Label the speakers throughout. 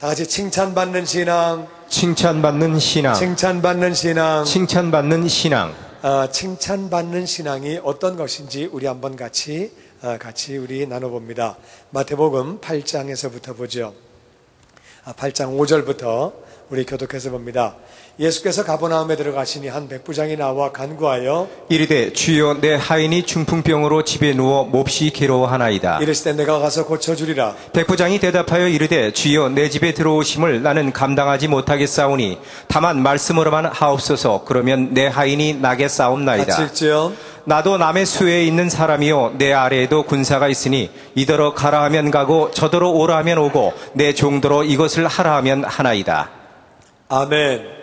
Speaker 1: 다 같이 칭찬받는 신앙,
Speaker 2: 칭찬받는 신앙,
Speaker 1: 칭찬받는 신앙.
Speaker 2: 칭찬받는 신앙.
Speaker 1: 칭찬받는 신앙이 어떤 것인지 우리 한번 같이 우리 나눠봅니다. 마태복음 8장에서부터 보죠. 8장 5절부터 우리 교독해서 봅니다. 예수께서 가버나움에 들어가시니 한 백부장이 나와 간구하여
Speaker 2: 이르되 주여 내 하인이 중풍병으로 집에 누워 몹시 괴로워하나이다.
Speaker 1: 이르시되 내가 가서 고쳐주리라.
Speaker 2: 백부장이 대답하여 이르되 주여 내 집에 들어오심을 나는 감당하지 못하겠사오니 다만 말씀으로만 하옵소서. 그러면 내 하인이 나겠사옵나이다.
Speaker 1: 같이 읽죠.
Speaker 2: 나도 남의 수에 있는 사람이요 내 아래에도 군사가 있으니 이더러 가라 하면 가고 저더러 오라 하면 오고 내 종더러 이것을 하라 하면 하나이다.
Speaker 1: 아멘.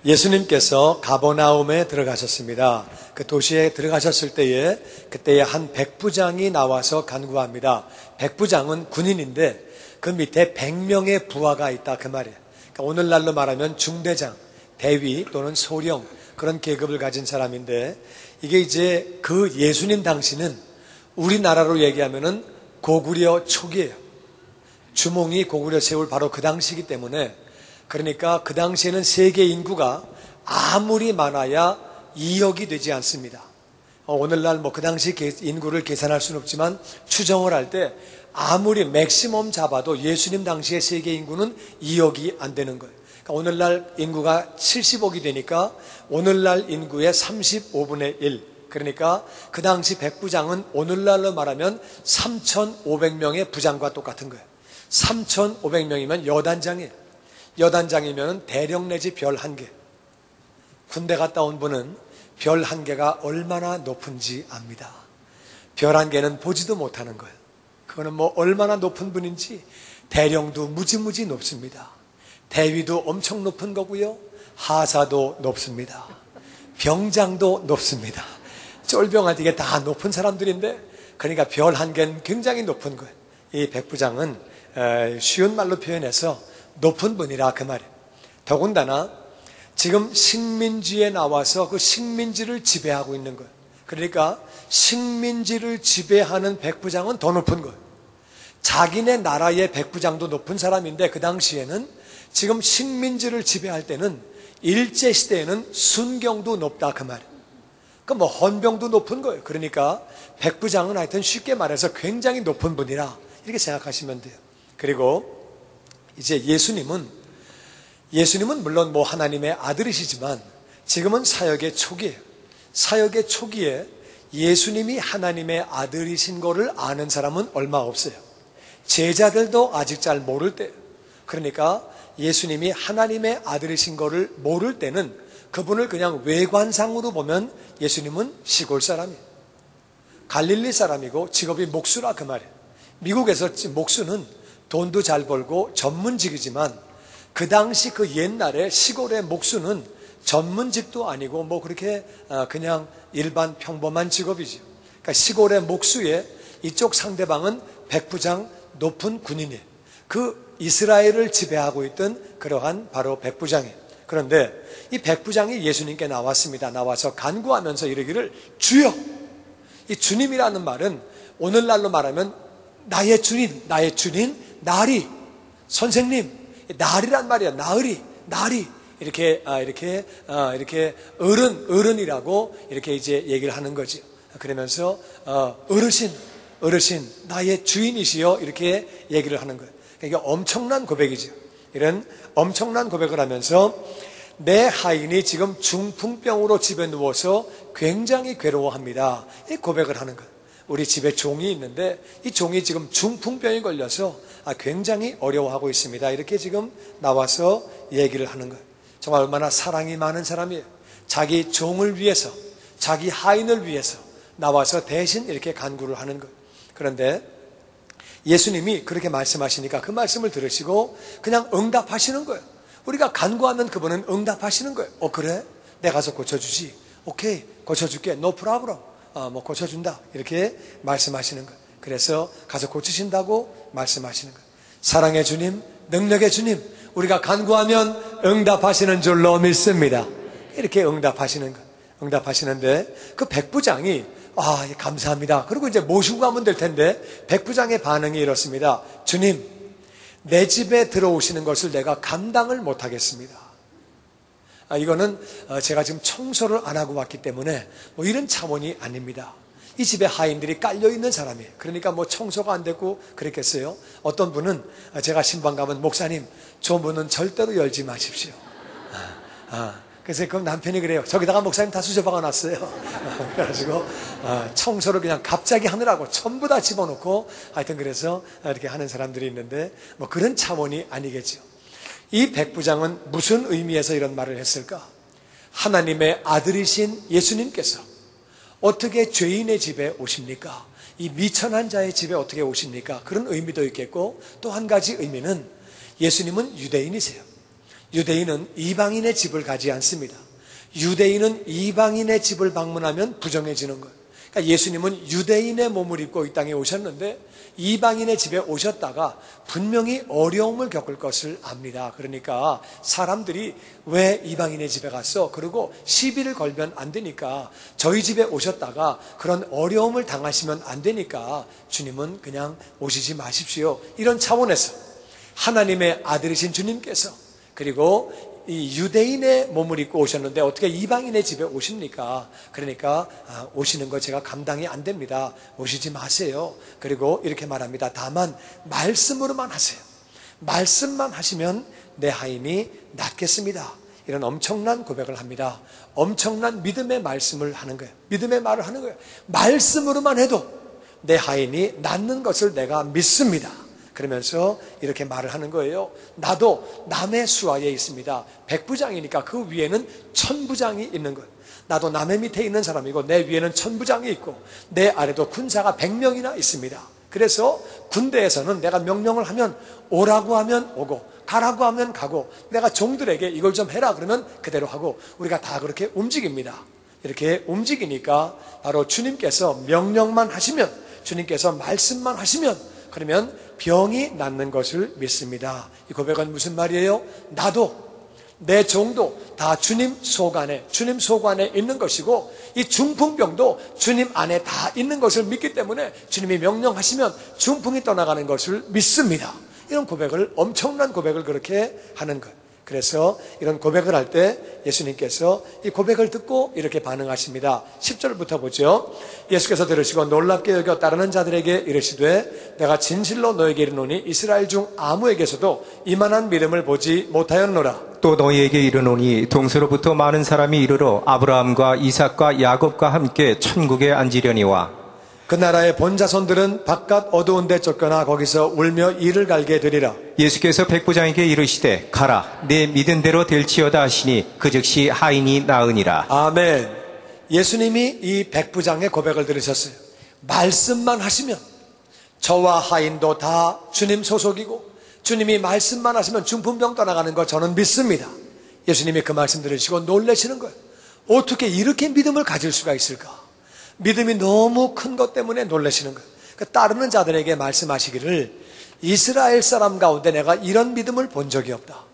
Speaker 1: 예수님께서 가버나움에 들어가셨습니다. 그 도시에 들어가셨을 때에 그때에 한 백부장이 나와서 간구합니다. 백부장은 군인인데 그 밑에 100명의 부하가 있다 그 말이에요. 그러니까 오늘날로 말하면 중대장, 대위 또는 소령 그런 계급을 가진 사람인데 이게 이제 그 예수님 당시는 우리나라로 얘기하면은 고구려 초기예요. 주몽이 고구려 세울 바로 그 당시이기 때문에 그러니까 그 당시에는 세계 인구가 아무리 많아야 2억이 되지 않습니다. 오늘날 그 당시 인구를 계산할 수는 없지만 추정을 할 때 아무리 맥시멈 잡아도 예수님 당시의 세계 인구는 2억이 안 되는 거예요. 그러니까 오늘날 인구가 70억이 되니까 오늘날 인구의 35분의 1. 그러니까 그 당시 백부장은 오늘날로 말하면 3,500명의 부장과 똑같은 거예요. 3,500명이면 여단장이에요. 여단장이면 대령 내지 별 1개. 군대 갔다 온 분은 별 1개가 얼마나 높은지 압니다. 별 1개는 보지도 못하는 거예요. 그거는 얼마나 높은 분인지 대령도 무지무지 높습니다. 대위도 엄청 높은 거고요. 하사도 높습니다. 병장도 높습니다. 쫄병한테 이게 다 높은 사람들인데 그러니까 별 1개는 굉장히 높은 거예요. 이 백부장은 쉬운 말로 표현해서 높은 분이라 그 말이에요. 더군다나 지금 식민지에 나와서 그 식민지를 지배하고 있는 거예요. 그러니까 식민지를 지배하는 백부장은 더 높은 거예요. 자기네 나라의 백부장도 높은 사람인데 그 당시에는 지금 식민지를 지배할 때는 일제시대에는 순경도 높다 그 말이에요. 그러니까 헌병도 높은 거예요. 그러니까 백부장은 하여튼 쉽게 말해서 굉장히 높은 분이라 이렇게 생각하시면 돼요. 그리고 이제 예수님은 물론 하나님의 아들이시지만 지금은 사역의 초기예요. 사역의 초기에 예수님이 하나님의 아들이신 거를 아는 사람은 얼마 없어요. 제자들도 아직 잘 모를 때예요. 그러니까 예수님이 하나님의 아들이신 거를 모를 때는 그분을 그냥 외관상으로 보면 예수님은 시골 사람이에요. 갈릴리 사람이고 직업이 목수라 그 말이에요. 미국에서 목수는 돈도 잘 벌고 전문직이지만 그 당시 그 옛날에 시골의 목수는 전문직도 아니고 그렇게 그냥 일반 평범한 직업이죠. 그러니까 시골의 목수의 이쪽 상대방은 백부장 높은 군인이에요. 그 이스라엘을 지배하고 있던 그러한 바로 백부장이에요. 그런데 이 백부장이 예수님께 나왔습니다. 나와서 간구하면서 이르기를 주여. 이 주님이라는 말은 오늘날로 말하면 나의 주님 나리 선생님 나리란 말이야. 나리 이렇게 어른이라고 이렇게 이제 얘기를 하는 거죠. 그러면서 어르신 나의 주인이시여 이렇게 얘기를 하는 거예요. 그러니까 엄청난 고백이죠. 이런 엄청난 고백을 하면서 내 하인이 지금 중풍병으로 집에 누워서 굉장히 괴로워합니다. 이 고백을 하는 거예요. 우리 집에 종이 있는데 이 종이 지금 중풍병에 걸려서 굉장히 어려워하고 있습니다. 이렇게 지금 나와서 얘기를 하는 거예요. 정말 얼마나 사랑이 많은 사람이에요. 자기 종을 위해서 자기 하인을 위해서 나와서 대신 이렇게 간구를 하는 거예요. 그런데 예수님이 그렇게 말씀하시니까 그 말씀을 들으시고 그냥 응답하시는 거예요. 우리가 간구하면 그분은 응답하시는 거예요. 그래? 내가 가서 고쳐주지. 오케이 고쳐줄게. No problem. 고쳐준다. 이렇게 말씀하시는 거예요. 그래서 가서 고치신다고 말씀하시는 거예요. 사랑의 주님, 능력의 주님, 우리가 간구하면 응답하시는 줄로 믿습니다. 이렇게 응답하시는 거예요. 응답하시는데 그 백부장이 감사합니다. 그리고 이제 모시고 가면 될 텐데 백부장의 반응이 이렇습니다. 주님, 내 집에 들어오시는 것을 내가 감당을 못하겠습니다. 이거는 제가 지금 청소를 안 하고 왔기 때문에 뭐 이런 차원이 아닙니다. 이 집에 하인들이 깔려있는 사람이에요. 그러니까 뭐 청소가 안 되고 그랬겠어요. 어떤 분은 제가 신방 가면 목사님 저 문은 절대로 열지 마십시오. 그래서 그 남편이 그래요. 저기다가 목사님 다 수저 박아놨어요. 그래가지고 청소를 그냥 갑자기 하느라고 전부 다 집어넣고 하여튼 그래서 이렇게 하는 사람들이 있는데 뭐 그런 차원이 아니겠죠. 이 백부장은 무슨 의미에서 이런 말을 했을까? 하나님의 아들이신 예수님께서 어떻게 죄인의 집에 오십니까? 이 미천한 자의 집에 어떻게 오십니까? 그런 의미도 있겠고 또 한 가지 의미는 예수님은 유대인이세요. 유대인은 이방인의 집을 가지 않습니다. 유대인은 이방인의 집을 방문하면 부정해지는 것. 그러니까 예수님은 유대인의 몸을 입고 이 땅에 오셨는데 이방인의 집에 오셨다가 분명히 어려움을 겪을 것을 압니다. 그러니까 사람들이 왜 이방인의 집에 갔어? 그리고 시비를 걸면 안 되니까 저희 집에 오셨다가 그런 어려움을 당하시면 안 되니까 주님은 그냥 오시지 마십시오. 이런 차원에서 하나님의 아들이신 주님께서 그리고 이 유대인의 몸을 입고 오셨는데 어떻게 이방인의 집에 오십니까? 그러니까 오시는 거 제가 감당이 안 됩니다. 오시지 마세요. 그리고 이렇게 말합니다. 다만 말씀으로만 하세요. 말씀만 하시면 내 하인이 낫겠습니다. 이런 엄청난 고백을 합니다. 엄청난 믿음의 말씀을 하는 거예요. 믿음의 말을 하는 거예요. 말씀으로만 해도 내 하인이 낫는 것을 내가 믿습니다. 그러면서 이렇게 말을 하는 거예요. 나도 남의 수하에 있습니다. 백부장이니까 그 위에는 천부장이 있는 거예요. 나도 남의 밑에 있는 사람이고 내 위에는 천부장이 있고 내 아래도 군사가 100명이나 있습니다. 그래서 군대에서는 내가 명령을 하면 오라고 하면 오고 가라고 하면 가고 내가 종들에게 이걸 좀 해라 그러면 그대로 하고 우리가 다 그렇게 움직입니다. 이렇게 움직이니까 바로 주님께서 명령만 하시면 주님께서 말씀만 하시면 그러면 병이 낫는 것을 믿습니다. 이 고백은 무슨 말이에요? 나도 내 종도 다 주님 속안에 있는 것이고 이 중풍병도 주님 안에 다 있는 것을 믿기 때문에 주님이 명령하시면 중풍이 떠나가는 것을 믿습니다. 이런 고백을 엄청난 고백을 그렇게 하는 것. 그래서 이런 고백을 할 때 예수님께서 이 고백을 듣고 이렇게 반응하십니다. 10절부터 보죠. 예수께서 들으시고 놀랍게 여겨 따르는 자들에게 이르시되 내가 진실로 너에게 이르노니 이스라엘 중 아무에게서도 이만한 믿음을 보지 못하였노라.
Speaker 2: 또 너희에게 이르노니 동서로부터 많은 사람이 이르러 아브라함과 이삭과 야곱과 함께 천국에 앉으려니와
Speaker 1: 그 나라의 본자손들은 바깥 어두운 데 쫓겨나 거기서 울며 이를 갈게 되리라.
Speaker 2: 예수께서 백부장에게 이르시되 가라 내 믿은 대로 될지어다 하시니 그 즉시 하인이 나으니라.
Speaker 1: 아멘. 예수님이 이 백부장의 고백을 들으셨어요. 말씀만 하시면 저와 하인도 다 주님 소속이고 주님이 말씀만 하시면 중풍병 떠나가는 거 저는 믿습니다. 예수님이 그 말씀 들으시고 놀라시는 거예요. 어떻게 이렇게 믿음을 가질 수가 있을까? 믿음이 너무 큰 것 때문에 놀라시는 거예요. 따르는 자들에게 말씀하시기를 이스라엘 사람 가운데 내가 이런 믿음을 본 적이 없다.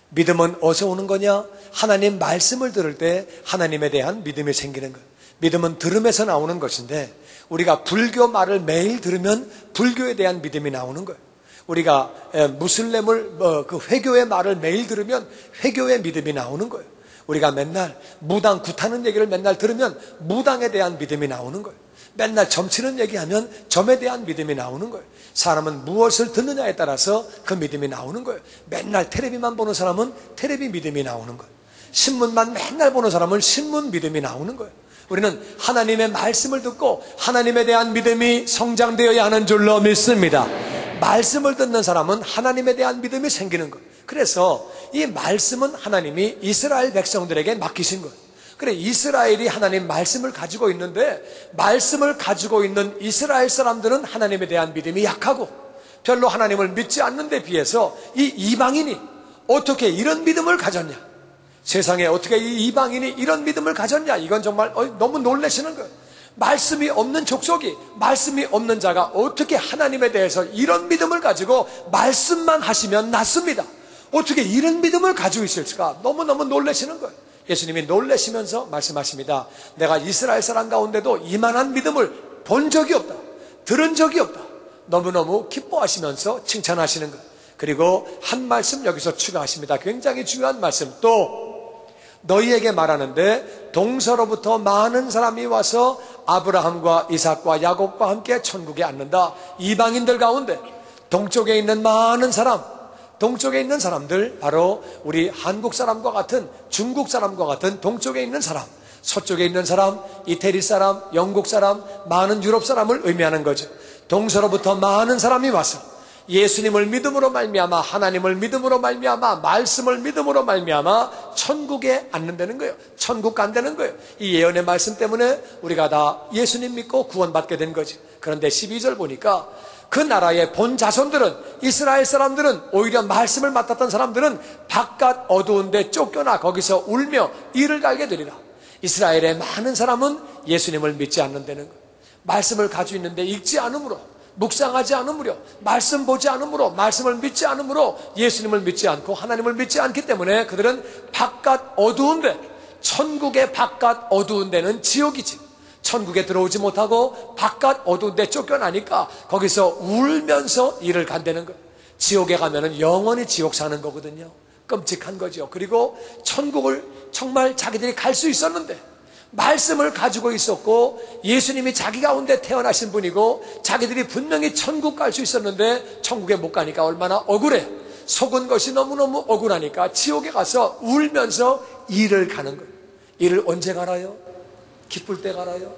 Speaker 1: 믿음은 어디서 오는 거냐? 하나님 말씀을 들을 때 하나님에 대한 믿음이 생기는 거예요. 믿음은 들음에서 나오는 것인데 우리가 불교 말을 매일 들으면 불교에 대한 믿음이 나오는 거예요. 우리가 무슬림을 그 회교의 말을 매일 들으면 회교의 믿음이 나오는 거예요. 우리가 맨날 무당 굿하는 얘기를 맨날 들으면 무당에 대한 믿음이 나오는 거예요. 맨날 점치는 얘기하면 점에 대한 믿음이 나오는 거예요. 사람은 무엇을 듣느냐에 따라서 그 믿음이 나오는 거예요. 맨날 텔레비만 보는 사람은 텔레비 믿음이 나오는 거예요. 신문만 맨날 보는 사람은 신문 믿음이 나오는 거예요. 우리는 하나님의 말씀을 듣고 하나님에 대한 믿음이 성장되어야 하는 줄로 믿습니다. 말씀을 듣는 사람은 하나님에 대한 믿음이 생기는 거예요. 그래서 이 말씀은 하나님이 이스라엘 백성들에게 맡기신 거예요. 그래 이스라엘이 하나님 말씀을 가지고 있는데 말씀을 가지고 있는 이스라엘 사람들은 하나님에 대한 믿음이 약하고 별로 하나님을 믿지 않는 데 비해서 이 이방인이 어떻게 이런 믿음을 가졌냐, 세상에 어떻게 이 이방인이 이런 믿음을 가졌냐, 이건 정말 너무 놀라시는 거예요. 말씀이 없는 족속이, 말씀이 없는 자가 어떻게 하나님에 대해서 이런 믿음을 가지고 말씀만 하시면 낫습니다. 어떻게 이런 믿음을 가지고 있을까? 너무너무 놀라시는 거예요. 예수님이 놀라시면서 말씀하십니다. 내가 이스라엘 사람 가운데도 이만한 믿음을 본 적이 없다, 들은 적이 없다. 너무너무 기뻐하시면서 칭찬하시는 거예요. 그리고 한 말씀 여기서 추가하십니다. 굉장히 중요한 말씀. 또 너희에게 말하는데 동서로부터 많은 사람이 와서 아브라함과 이삭과 야곱과 함께 천국에 앉는다. 이방인들 가운데 동쪽에 있는 많은 사람, 동쪽에 있는 사람들, 바로 우리 한국 사람과 같은, 중국 사람과 같은 동쪽에 있는 사람, 서쪽에 있는 사람, 이태리 사람, 영국 사람, 많은 유럽 사람을 의미하는 거죠. 동서로부터 많은 사람이 와서 예수님을 믿음으로 말미암아, 하나님을 믿음으로 말미암아, 말씀을 믿음으로 말미암아 천국에 앉는다는 거예요. 천국 간다는 거예요. 이 예언의 말씀 때문에 우리가 다 예수님 믿고 구원받게 된 거죠. 그런데 12절 보니까 그 나라의 본 자손들은, 이스라엘 사람들은, 오히려 말씀을 맡았던 사람들은 바깥 어두운 데 쫓겨나 거기서 울며 이를 갈게 되리라. 이스라엘의 많은 사람은 예수님을 믿지 않는다는 거예요. 말씀을 가지고 있는데 읽지 않으므로, 묵상하지 않으므로, 말씀 보지 않으므로, 말씀을 믿지 않으므로, 예수님을 믿지 않고 하나님을 믿지 않기 때문에 그들은 바깥 어두운 데, 천국의 바깥 어두운 데는 지옥이지. 천국에 들어오지 못하고 바깥 어두운 데 쫓겨나니까 거기서 울면서 일을 간다는 거예요. 지옥에 가면은 영원히 지옥 사는 거거든요. 끔찍한 거죠. 그리고 천국을 정말 자기들이 갈 수 있었는데, 말씀을 가지고 있었고 예수님이 자기 가운데 태어나신 분이고 자기들이 분명히 천국 갈 수 있었는데 천국에 못 가니까 얼마나 억울해. 속은 것이 너무너무 억울하니까 지옥에 가서 울면서 일을 가는 거예요. 일을 언제 갈아요? 기쁠 때 갈아요?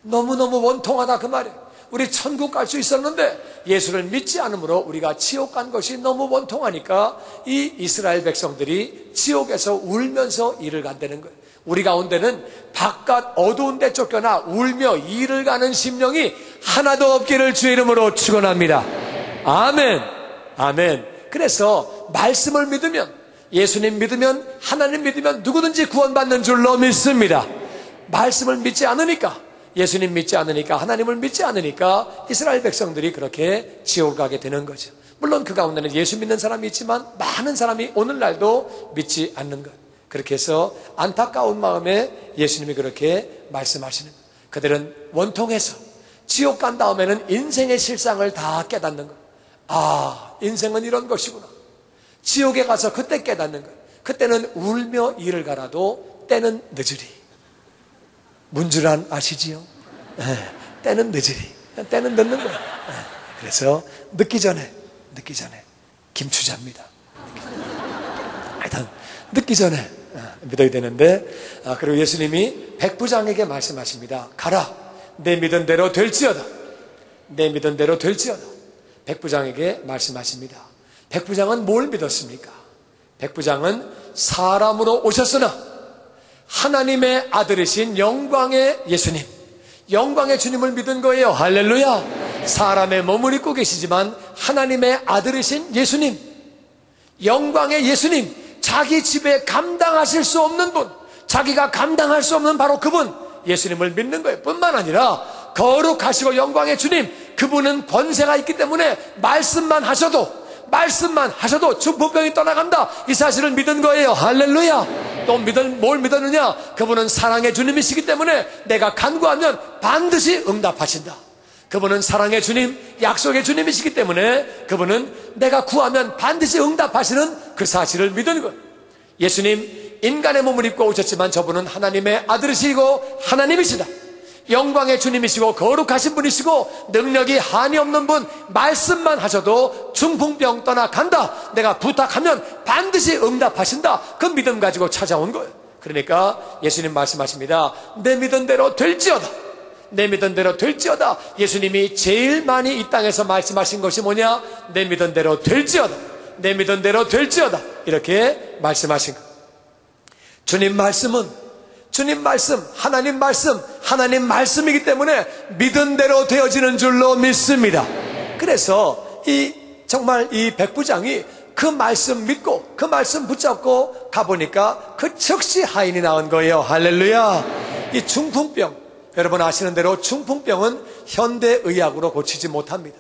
Speaker 1: 너무너무 원통하다 그 말이에요. 우리 천국 갈 수 있었는데 예수를 믿지 않으므로 우리가 지옥 간 것이 너무 원통하니까 이 이스라엘 백성들이 지옥에서 울면서 일을 간다는 거예요. 우리 가운데는 바깥 어두운 데 쫓겨나 울며 일을 가는 심령이 하나도 없기를 주의 이름으로 축원합니다. 아멘. 아멘. 그래서 말씀을 믿으면, 예수님 믿으면, 하나님 믿으면 누구든지 구원받는 줄로 믿습니다. 말씀을 믿지 않으니까, 예수님 믿지 않으니까, 하나님을 믿지 않으니까 이스라엘 백성들이 그렇게 지옥 가게 되는 거죠. 물론 그 가운데는 예수 믿는 사람이 있지만 많은 사람이 오늘날도 믿지 않는 것. 그렇게 해서 안타까운 마음에 예수님이 그렇게 말씀하시는 거예요. 그들은 원통해서 지옥 간 다음에는 인생의 실상을 다 깨닫는 거예요. 아, 인생은 이런 것이구나. 지옥에 가서 그때 깨닫는 거예요. 그때는 울며 이를 갈아도 때는 늦으리. 문주란 아시지요? 때는 늦으리. 때는 늦는 거예요. 그래서 늦기 전에 김추자입니다. 하여튼 늦기 전에 믿어야 되는데, 그리고 예수님이 백부장에게 말씀하십니다. 가라, 내 믿은 대로 될지어다. 내 믿은 대로 될지어다. 백부장에게 말씀하십니다. 백부장은 뭘 믿었습니까? 백부장은 사람으로 오셨으나 하나님의 아들이신 영광의 예수님, 영광의 주님을 믿은 거예요. 할렐루야. 사람의 몸을 입고 계시지만 하나님의 아들이신 예수님, 영광의 예수님, 자기 집에 감당하실 수 없는 분, 자기가 감당할 수 없는 바로 그분, 예수님을 믿는 거예요. 뿐만 아니라 거룩하시고 영광의 주님, 그분은 권세가 있기 때문에 말씀만 하셔도 중풍병이 떠나간다, 이 사실을 믿은 거예요. 할렐루야. 또 뭘 믿었느냐? 그분은 사랑의 주님이시기 때문에 내가 간구하면 반드시 응답하신다. 그분은 사랑의 주님, 약속의 주님이시기 때문에 그분은 내가 구하면 반드시 응답하시는 그 사실을 믿은 것. 예수님 인간의 몸을 입고 오셨지만 저분은 하나님의 아들이시고 하나님이시다. 영광의 주님이시고 거룩하신 분이시고 능력이 한이 없는 분, 말씀만 하셔도 중풍병 떠나간다. 내가 부탁하면 반드시 응답하신다. 그 믿음 가지고 찾아온 거예요. 그러니까 예수님 말씀하십니다. 내 믿은 대로 될지어다. 내 믿은 대로 될지어다. 예수님이 제일 많이 이 땅에서 말씀하신 것이 뭐냐? 내 믿은 대로 될지어다. 내 믿은 대로 될지어다. 이렇게 말씀하신 것. 주님 말씀, 하나님 말씀이기 때문에 믿은 대로 되어지는 줄로 믿습니다. 그래서 정말 이 백부장이 그 말씀 믿고 그 말씀 붙잡고 가보니까 그 즉시 하인이 나온 거예요. 할렐루야. 이 중풍병, 여러분 아시는 대로 중풍병은 현대의학으로 고치지 못합니다.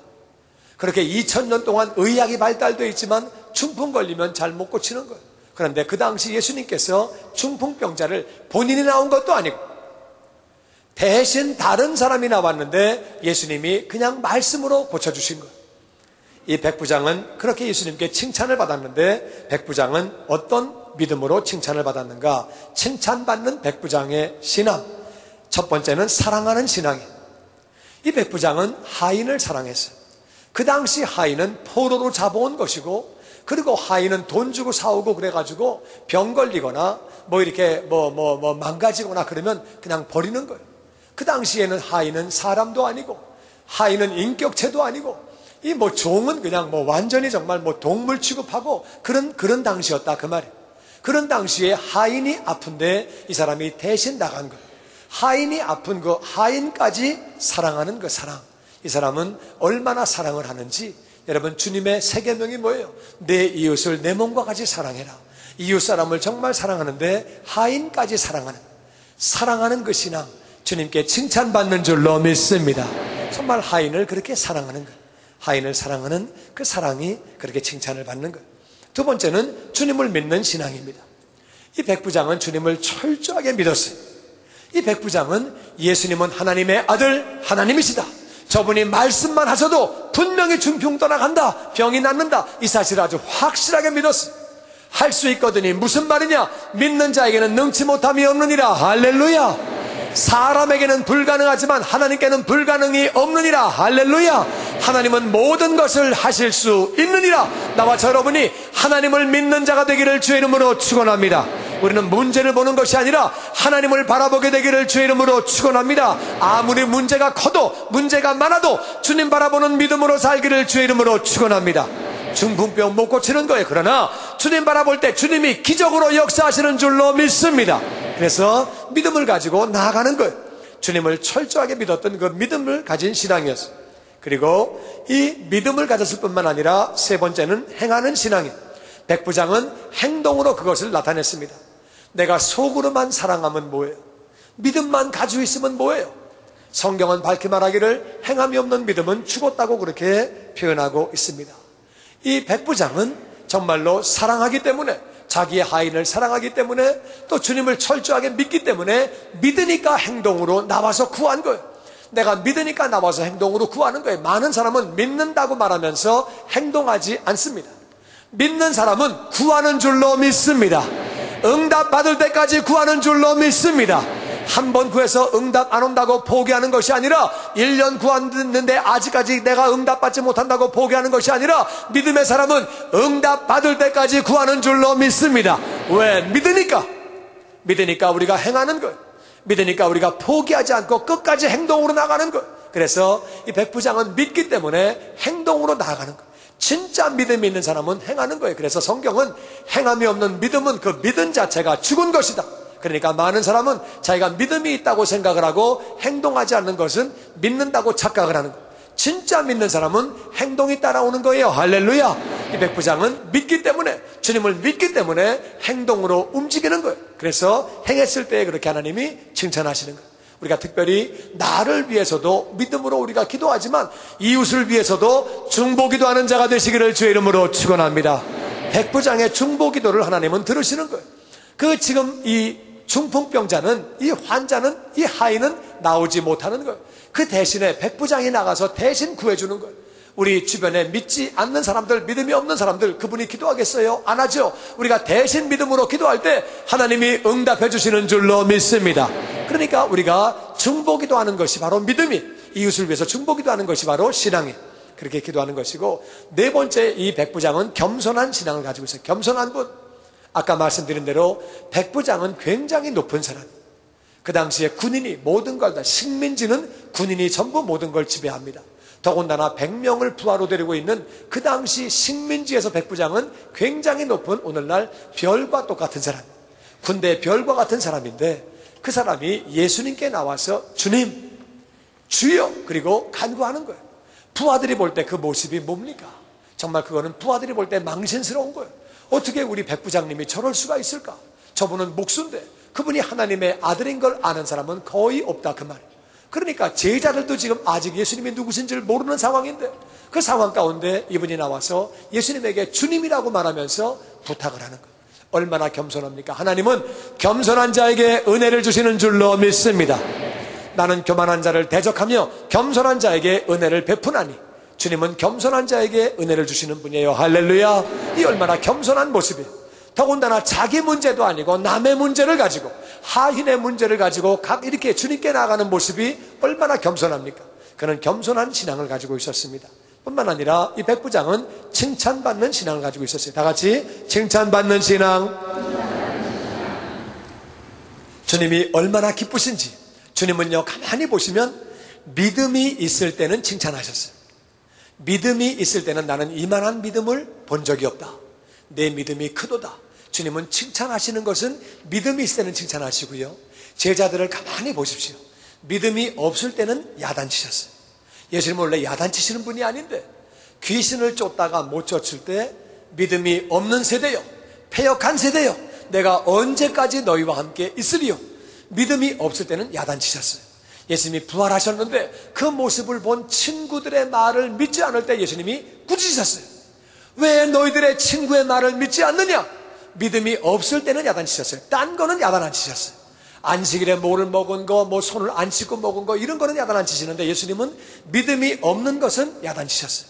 Speaker 1: 그렇게 2000년 동안 의학이 발달되어 있지만 중풍 걸리면 잘 못 고치는 거예요. 그런데 그 당시 예수님께서 중풍병자를 본인이 나온 것도 아니고 대신 다른 사람이 나왔는데 예수님이 그냥 말씀으로 고쳐주신 거예요. 이 백부장은 그렇게 예수님께 칭찬을 받았는데 백부장은 어떤 믿음으로 칭찬을 받았는가? 칭찬받는 백부장의 신앙. 첫 번째는 사랑하는 신앙이에요. 이 백부장은 하인을 사랑했어요. 그 당시 하인은 포로로 잡아온 것이고, 그리고 하인은 돈 주고 사오고 그래가지고 병 걸리거나 뭐 이렇게 망가지거나 그러면 그냥 버리는 거예요. 그 당시에는 하인은 사람도 아니고, 하인은 인격체도 아니고, 이 종은 그냥 완전히 정말 동물 취급하고 그런 당시였다 그 말이에요. 그런 당시에 하인이 아픈데 이 사람이 대신 나간 거예요. 하인이 아픈 그 하인까지 사랑하는 그 사랑. 이 사람은 얼마나 사랑을 하는지. 여러분, 주님의 세 계명이 뭐예요? 내 이웃을 내 몸과 같이 사랑해라. 이웃 사람을 정말 사랑하는데 하인까지 사랑하는 그 신앙, 주님께 칭찬받는 줄로 믿습니다. 정말 하인을 그렇게 사랑하는 거예요. 하인을 사랑하는 그 사랑이 그렇게 칭찬을 받는 거예요. 두 번째는 주님을 믿는 신앙입니다. 이 백부장은 주님을 철저하게 믿었어요. 이 백부장은 예수님은 하나님의 아들, 하나님이시다, 저분이 말씀만 하셔도 분명히 중풍 떠나간다, 병이 낫는다, 이 사실을 아주 확실하게 믿었어요. 할 수 있거든요. 무슨 말이냐? 믿는 자에게는 능치 못함이 없느니라. 할렐루야. 사람에게는 불가능하지만 하나님께는 불가능이 없느니라. 할렐루야. 하나님은 모든 것을 하실 수 있느니라. 나와 여러분이 하나님을 믿는 자가 되기를 주의 이름으로 축원합니다. 우리는 문제를 보는 것이 아니라 하나님을 바라보게 되기를 주의 이름으로 축원합니다. 아무리 문제가 커도 문제가 많아도 주님 바라보는 믿음으로 살기를 주의 이름으로 축원합니다. 중풍병 못 고치는 거예요. 그러나 주님 바라볼 때 주님이 기적으로 역사하시는 줄로 믿습니다. 그래서 믿음을 가지고 나아가는 거예요. 주님을 철저하게 믿었던 그 믿음을 가진 신앙이었어요. 그리고 이 믿음을 가졌을 뿐만 아니라 세 번째는 행하는 신앙이에요. 백부장은 행동으로 그것을 나타냈습니다. 내가 속으로만 사랑하면 뭐예요? 믿음만 가지고 있으면 뭐예요? 성경은 밝히 말하기를 행함이 없는 믿음은 죽었다고 그렇게 표현하고 있습니다. 이 백부장은 정말로 사랑하기 때문에, 자기의 하인을 사랑하기 때문에, 또 주님을 철저하게 믿기 때문에 믿으니까 행동으로 나와서 구한 거예요. 내가 믿으니까 나와서 행동으로 구하는 거예요. 많은 사람은 믿는다고 말하면서 행동하지 않습니다. 믿는 사람은 구하는 줄로 믿습니다. 응답 받을 때까지 구하는 줄로 믿습니다. 한 번 구해서 응답 안 온다고 포기하는 것이 아니라, 1년 구했는데 아직까지 내가 응답 받지 못한다고 포기하는 것이 아니라, 믿음의 사람은 응답 받을 때까지 구하는 줄로 믿습니다. 왜? 믿으니까 우리가 행하는 거예요. 믿으니까 우리가 포기하지 않고 끝까지 행동으로 나가는 거예요. 그래서 이 백부장은 믿기 때문에 행동으로 나아가는 거예요. 진짜 믿음이 있는 사람은 행하는 거예요. 그래서 성경은 행함이 없는 믿음은 그 믿음 자체가 죽은 것이다. 그러니까 많은 사람은 자기가 믿음이 있다고 생각을 하고 행동하지 않는 것은 믿는다고 착각을 하는 거예요. 진짜 믿는 사람은 행동이 따라오는 거예요. 할렐루야. 이 백부장은 믿기 때문에, 주님을 믿기 때문에 행동으로 움직이는 거예요. 그래서 행했을 때 그렇게 하나님이 칭찬하시는 거예요. 우리가 특별히 나를 위해서도 믿음으로 우리가 기도하지만 이웃을 위해서도 중보기도하는 자가 되시기를 주의 이름으로 축원합니다. 백부장의 중보기도를 하나님은 들으시는 거예요. 그 지금 이 중풍병자는, 이 환자는, 이 하인은 나오지 못하는 거예요. 그 대신에 백부장이 나가서 대신 구해주는 거예요. 우리 주변에 믿지 않는 사람들, 믿음이 없는 사람들, 그분이 기도하겠어요? 안 하죠. 우리가 대신 믿음으로 기도할 때 하나님이 응답해 주시는 줄로 믿습니다. 그러니까 우리가 중보기도하는 것이 바로 믿음이, 이웃을 위해서 중보기도하는 것이 바로 신앙이, 그렇게 기도하는 것이고, 네 번째, 이 백부장은 겸손한 신앙을 가지고 있어요. 겸손한 분. 아까 말씀드린 대로 백부장은 굉장히 높은 사람. 그 당시에 군인이 모든 걸 다, 식민지는 군인이 전부 모든 걸 지배합니다. 더군다나 100명을 부하로 데리고 있는 그 당시 식민지에서 백부장은 굉장히 높은, 오늘날 별과 똑같은 사람, 군대 별과 같은 사람인데, 그 사람이 예수님께 나와서 주님, 주여, 그리고 간구하는 거예요. 부하들이 볼 때 그 모습이 뭡니까? 정말 그거는 부하들이 볼 때 망신스러운 거예요. 어떻게 우리 백부장님이 저럴 수가 있을까? 저분은 목수인데, 그분이 하나님의 아들인 걸 아는 사람은 거의 없다 그 말이에요. 그러니까 제자들도 지금 아직 예수님이 누구신지를 모르는 상황인데, 그 상황 가운데 이분이 나와서 예수님에게 주님이라고 말하면서 부탁을 하는 거예요. 얼마나 겸손합니까? 하나님은 겸손한 자에게 은혜를 주시는 줄로 믿습니다. 나는 교만한 자를 대적하며 겸손한 자에게 은혜를 베푸나니 주님은 겸손한 자에게 은혜를 주시는 분이에요. 할렐루야. 이 얼마나 겸손한 모습이에요. 더군다나 자기 문제도 아니고 남의 문제를 가지고, 하인의 문제를 가지고 이렇게 주님께 나아가는 모습이 얼마나 겸손합니까? 그는 겸손한 신앙을 가지고 있었습니다. 뿐만 아니라 이 백부장은 칭찬받는 신앙을 가지고 있었어요. 다 같이 칭찬받는 신앙. 주님이 얼마나 기쁘신지, 주님은요 가만히 보시면 믿음이 있을 때는 칭찬하셨어요. 믿음이 있을 때는 나는 이만한 믿음을 본 적이 없다, 내 믿음이 크도다. 주님은 칭찬하시는 것은 믿음이 있을 때는 칭찬하시고요, 제자들을 가만히 보십시오. 믿음이 없을 때는 야단치셨어요. 예수님은 원래 야단치시는 분이 아닌데 귀신을 쫓다가 못 쫓을 때 믿음이 없는 세대요, 패역한 세대요, 내가 언제까지 너희와 함께 있으리요. 믿음이 없을 때는 야단치셨어요. 예수님이 부활하셨는데 그 모습을 본 친구들의 말을 믿지 않을 때 예수님이 꾸짖으셨어요. 왜 너희들의 친구의 말을 믿지 않느냐? 믿음이 없을 때는 야단치셨어요. 딴 거는 야단 안 치셨어요. 안식일에 뭐를 먹은 거, 뭐 손을 안 씻고 먹은 거, 이런 거는 야단 안 치시는데 예수님은 믿음이 없는 것은 야단 치셨어요.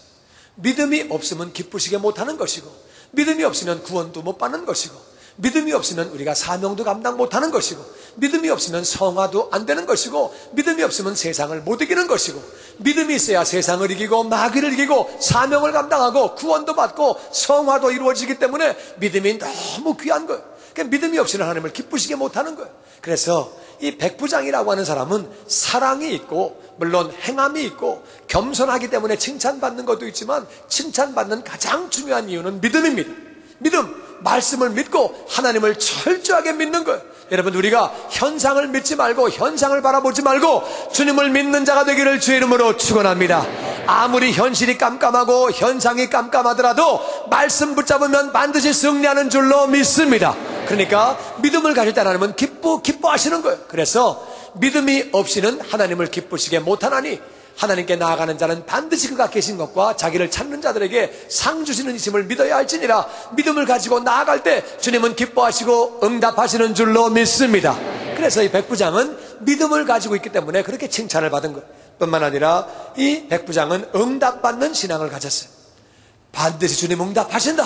Speaker 1: 믿음이 없으면 기쁘시게 못하는 것이고, 믿음이 없으면 구원도 못 받는 것이고, 믿음이 없으면 우리가 사명도 감당 못하는 것이고, 믿음이 없으면 성화도 안 되는 것이고, 믿음이 없으면 세상을 못 이기는 것이고, 믿음이 있어야 세상을 이기고 마귀를 이기고 사명을 감당하고 구원도 받고 성화도 이루어지기 때문에 믿음이 너무 귀한 거예요. 그러니까 믿음이 없이는 하나님을 기쁘시게 못하는 거예요. 그래서 이 백부장이라고 하는 사람은 사랑이 있고, 물론 행함이 있고, 겸손하기 때문에 칭찬받는 것도 있지만 칭찬받는 가장 중요한 이유는 믿음입니다. 믿음, 말씀을 믿고 하나님을 철저하게 믿는 거예요. 여러분, 우리가 현상을 믿지 말고 현상을 바라보지 말고 주님을 믿는 자가 되기를 주의 이름으로 축원합니다. 아무리 현실이 깜깜하고 현상이 깜깜하더라도 말씀 붙잡으면 반드시 승리하는 줄로 믿습니다. 그러니까 믿음을 가질 때 하나님은 기뻐하시는 거예요. 그래서 믿음이 없이는 하나님을 기쁘시게 못하나니 하나님께 나아가는 자는 반드시 그가 계신 것과 자기를 찾는 자들에게 상 주시는 이심을 믿어야 할지니라. 믿음을 가지고 나아갈 때 주님은 기뻐하시고 응답하시는 줄로 믿습니다. 그래서 이 백부장은 믿음을 가지고 있기 때문에 그렇게 칭찬을 받은 것 뿐만 아니라 이 백부장은 응답받는 신앙을 가졌어요. 반드시 주님 응답하신다,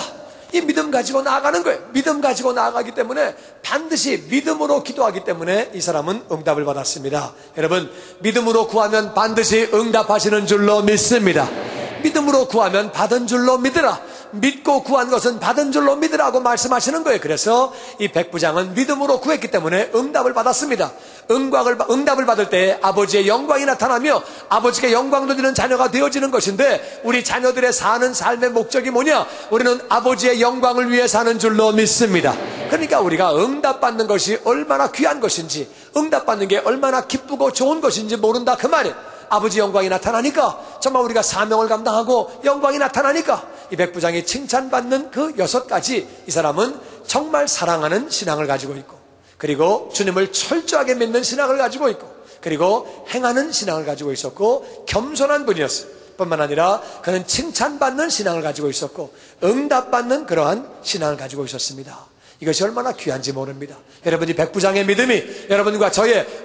Speaker 1: 이 믿음 가지고 나아가는 거예요. 믿음 가지고 나아가기 때문에 반드시 믿음으로 기도하기 때문에 이 사람은 응답을 받았습니다. 여러분, 믿음으로 구하면 반드시 응답하시는 줄로 믿습니다. 믿음으로 구하면 받은 줄로 믿으라. 믿고 구한 것은 받은 줄로 믿으라고 말씀하시는 거예요. 그래서 이 백부장은 믿음으로 구했기 때문에 응답을 받았습니다. 응답을 받을 때 아버지의 영광이 나타나며 아버지께 영광 돌리는 자녀가 되어지는 것인데, 우리 자녀들의 사는 삶의 목적이 뭐냐? 우리는 아버지의 영광을 위해 사는 줄로 믿습니다. 그러니까 우리가 응답받는 것이 얼마나 귀한 것인지, 응답받는 게 얼마나 기쁘고 좋은 것인지 모른다, 그 말이에요. 아버지 영광이 나타나니까, 정말 우리가 사명을 감당하고 영광이 나타나니까, 이 백부장이 칭찬받는 그 6가지, 이 사람은 정말 사랑하는 신앙을 가지고 있고, 그리고 주님을 철저하게 믿는 신앙을 가지고 있고, 그리고 행하는 신앙을 가지고 있었고, 겸손한 분이었어요. 뿐만 아니라 그는 칭찬받는 신앙을 가지고 있었고, 응답받는 그러한 신앙을 가지고 있었습니다. 이것이 얼마나 귀한지 모릅니다. 여러분, 이 백부장의 믿음이 여러분과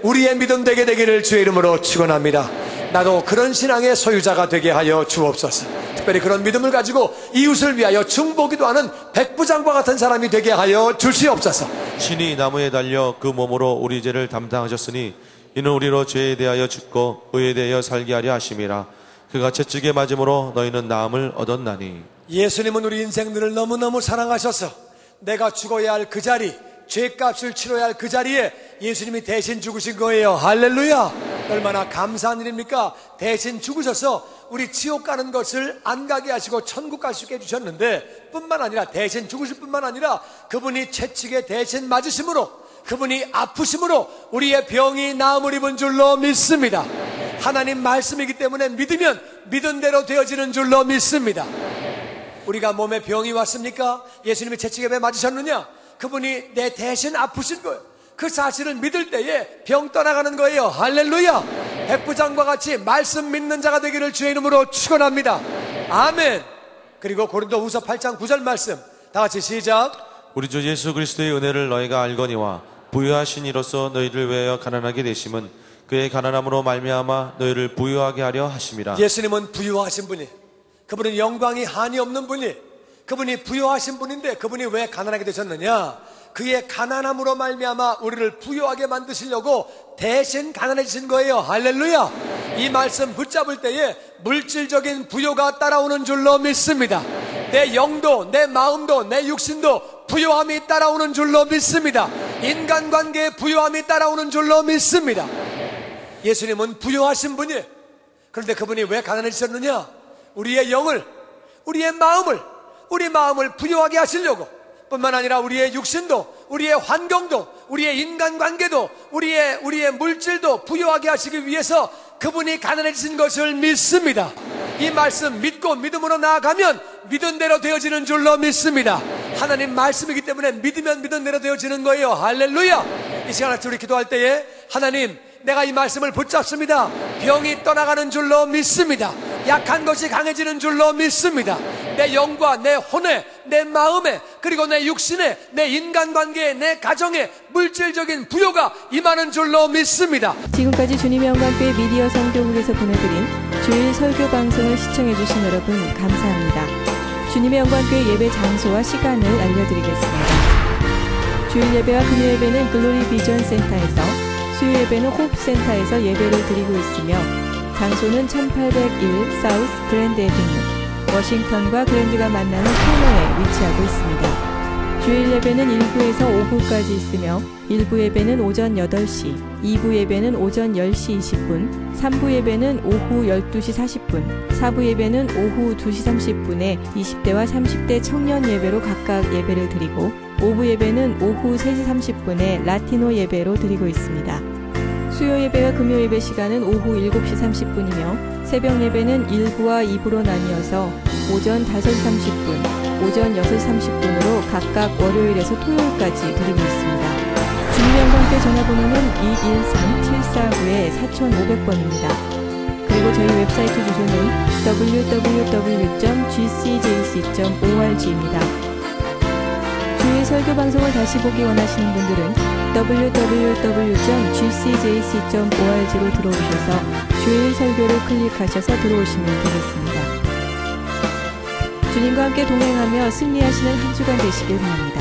Speaker 1: 우리의 믿음 되게 되기를 주의 이름으로 축원합니다. 나도 그런 신앙의 소유자가 되게 하여 주옵소서. 특별히 그런 믿음을 가지고 이웃을 위하여 중보기도 하는 백부장과 같은 사람이 되게 하여 주시옵소서.
Speaker 3: 신이 나무에 달려 그 몸으로 우리 죄를 담당하셨으니 이는 우리로 죄에 대하여 죽고 의에 대하여 살게 하려 하심이라. 그가 채찍에 맞음으로 너희는 나음을 얻었나니.
Speaker 1: 예수님은 우리 인생들을 너무너무 사랑하셔서 내가 죽어야 할 그 자리, 죄값을 치러야 할 그 자리에 예수님이 대신 죽으신 거예요. 할렐루야. 얼마나 감사한 일입니까? 대신 죽으셔서 우리 지옥 가는 것을 안 가게 하시고 천국 갈 수 있게 해주셨는데, 뿐만 아니라 대신 죽으실 뿐만 아니라 그분이 채찍에 대신 맞으심으로, 그분이 아프심으로 우리의 병이 나음을 입은 줄로 믿습니다. 하나님 말씀이기 때문에 믿으면 믿은 대로 되어지는 줄로 믿습니다. 우리가 몸에 병이 왔습니까? 예수님이 채찍에 왜 맞으셨느냐? 그분이 내 대신 아프신 거예요. 그 사실을 믿을 때에 병 떠나가는 거예요. 할렐루야. 백부장과 같이 말씀 믿는 자가 되기를 주의 이름으로 축원합니다. 아멘. 그리고 고린도후서 8장 9절 말씀 다 같이 시작.
Speaker 3: 우리 주 예수 그리스도의 은혜를 너희가 알거니와 부유하신 이로써 너희를 위하여 가난하게 되심은 그의 가난함으로 말미암아 너희를 부유하게 하려 하심이라.
Speaker 1: 예수님은 부유하신 분이에요. 그분은 영광이 한이 없는 분이, 그분이 부유하신 분인데 그분이 왜 가난하게 되셨느냐? 그의 가난함으로 말미암아 우리를 부유하게 만드시려고 대신 가난해지신 거예요. 할렐루야. 이 말씀 붙잡을 때에 물질적인 부요가 따라오는 줄로 믿습니다. 내 영도, 내 마음도, 내 육신도 부요함이 따라오는 줄로 믿습니다. 인간관계의 부요함이 따라오는 줄로 믿습니다. 예수님은 부요하신 분이에요. 그런데 그분이 왜 가난해지셨느냐? 우리의 영을, 우리의 마음을, 우리 마음을 부요하게 하시려고, 뿐만 아니라 우리의 육신도, 우리의 환경도, 우리의 인간관계도, 우리의 물질도 부요하게 하시기 위해서 그분이 가난해지신 것을 믿습니다. 이 말씀 믿고 믿음으로 나아가면 믿은 대로 되어지는 줄로 믿습니다. 하나님 말씀이기 때문에 믿으면 믿은 대로 되어지는 거예요. 할렐루야. 이 시간 같이 우리 기도할 때에 하나님, 내가 이 말씀을 붙잡습니다. 병이 떠나가는 줄로 믿습니다. 약한 것이 강해지는 줄로 믿습니다. 내 영과 내 혼에, 내 마음에, 그리고 내 육신에, 내 인간관계에, 내 가정에 물질적인 부요가 임하는 줄로 믿습니다.
Speaker 4: 지금까지 주님의 영광교회 미디어 성교국에서 보내드린 주일 설교 방송을 시청해주신 여러분 감사합니다. 주님의 영광교회 예배 장소와 시간을 알려드리겠습니다. 주일 예배와 금요 예배는 글로리 비전 센터에서, 수요 예배는 호프센터에서 예배를 드리고 있으며, 장소는 1801 사우스 그랜드 애비뉴, 워싱턴과 그랜드가 만나는 코너에 위치하고 있습니다. 주일 예배는 1부에서 5부까지 있으며, 1부 예배는 오전 8시, 2부 예배는 오전 10시 20분, 3부 예배는 오후 12시 40분, 4부 예배는 오후 2시 30분에 20대와 30대 청년 예배로 각각 예배를 드리고, 5부 예배는 오후 3시 30분에 라티노 예배로 드리고 있습니다. 수요 예배와 금요 예배 시간은 오후 7시 30분이며 새벽 예배는 1부와 2부로 나뉘어서 오전 5시 30분, 오전 6시 30분으로 각각 월요일에서 토요일까지 드리고 있습니다. 주님의 영광교회 전화번호는 213-749-4500번입니다. 그리고 저희 웹사이트 주소는 www.gcjc.org입니다. 주일 설교 방송을 다시 보기 원하시는 분들은 www.gcjc.org로 들어오셔서 주일 설교를 클릭하셔서 들어오시면 되겠습니다. 주님과 함께 동행하며 승리하시는 한 주간 되시길 바랍니다.